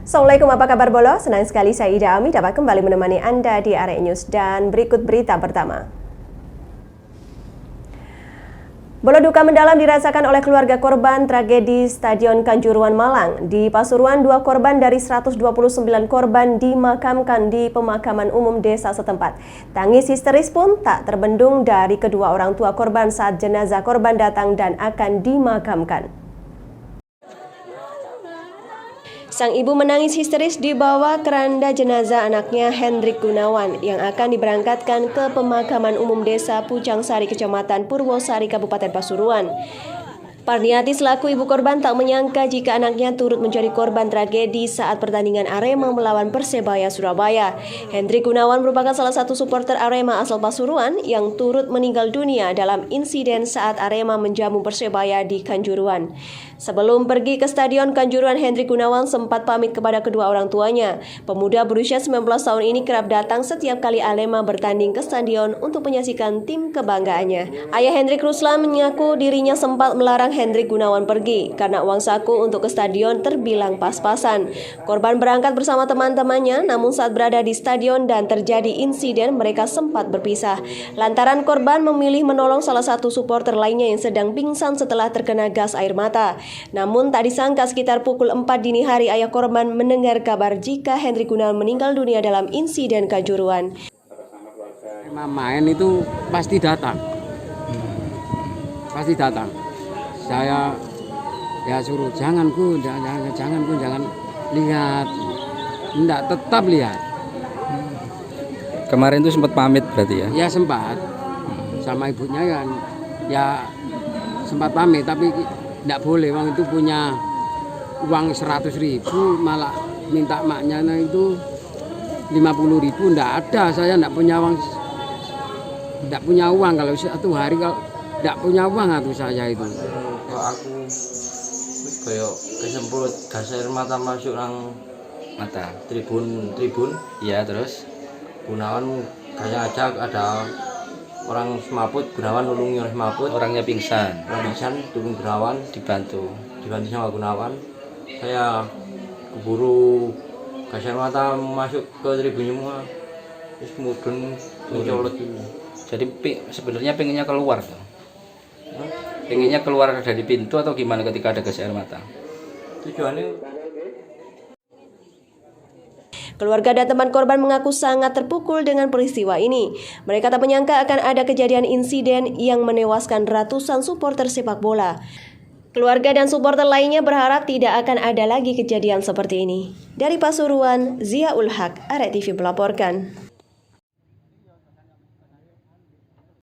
Assalamualaikum, apa kabar Bolo? Senang sekali saya Ida Ami dapat kembali menemani Anda di Arek News dan berikut berita pertama. Bolo duka mendalam dirasakan oleh keluarga korban tragedi Stadion Kanjuruhan Malang. Di Pasuruan, 2 korban dari 129 korban dimakamkan di pemakaman umum desa setempat. Tangis histeris pun tak terbendung dari kedua orang tua korban saat jenazah korban datang dan akan dimakamkan. Sang ibu menangis histeris di bawah keranda jenazah anaknya Hendrik Gunawan yang akan diberangkatkan ke pemakaman umum desa Pucangsari, Kecamatan Purwosari, Kabupaten Pasuruan. Parniati selaku ibu korban tak menyangka jika anaknya turut menjadi korban tragedi saat pertandingan Arema melawan Persebaya Surabaya. Hendrik Gunawan merupakan salah satu supporter Arema asal Pasuruan yang turut meninggal dunia dalam insiden saat Arema menjamu Persebaya di Kanjuruhan. Sebelum pergi ke Stadion Kanjuruhan, Hendrik Gunawan sempat pamit kepada kedua orang tuanya. Pemuda berusia 19 tahun ini kerap datang setiap kali Arema bertanding ke stadion untuk menyaksikan tim kebanggaannya. Ayah Hendrik, Ruslan, mengaku dirinya sempat melarang Hendrik Gunawan pergi karena uang saku untuk ke stadion terbilang pas-pasan. Korban berangkat bersama teman-temannya, namun saat berada di stadion dan terjadi insiden, mereka sempat berpisah. Lantaran korban memilih menolong salah satu supporter lainnya yang sedang pingsan setelah terkena gas air mata. Namun tak disangka sekitar pukul 4 dini hari ayah korban mendengar kabar jika Hendrik Gunawan meninggal dunia dalam insiden Kanjuruhan. Main itu pasti datang. Pasti datang. Saya ya suruh jangan lihat. Enggak, tetap lihat. Kemarin itu sempat pamit berarti ya? Ya sempat. Sama ibunya kan ya sempat pamit tapi enggak boleh, uang itu punya uang 100.000 malah minta maknya itu 50.000, enggak ada, saya enggak punya uang kalau satu hari kalau enggak punya uang atau saya itu. Kalau aku kayak kesemput gas air mata masuk nang mata tribun ya, terus Gunawan kayak ajak ada orang semaput, Gunawan nulungi oleh semaput, Orangnya pingsan turun Gunawan dibantu sama Gunawan. Saya keburu gas air mata masuk ke tribun semua, terus kemudian mencolot ini. jadi sebenarnya pengennya keluar tuh. Pengennya keluar dari pintu atau gimana ketika ada gas air mata? Tujuannya Keluarga dan teman korban mengaku sangat terpukul dengan peristiwa ini. Mereka tak menyangka akan ada kejadian insiden yang menewaskan ratusan supporter sepak bola. Keluarga dan supporter lainnya berharap tidak akan ada lagi kejadian seperti ini. Dari Pasuruan, Zia Ul Haq, Arek TV melaporkan.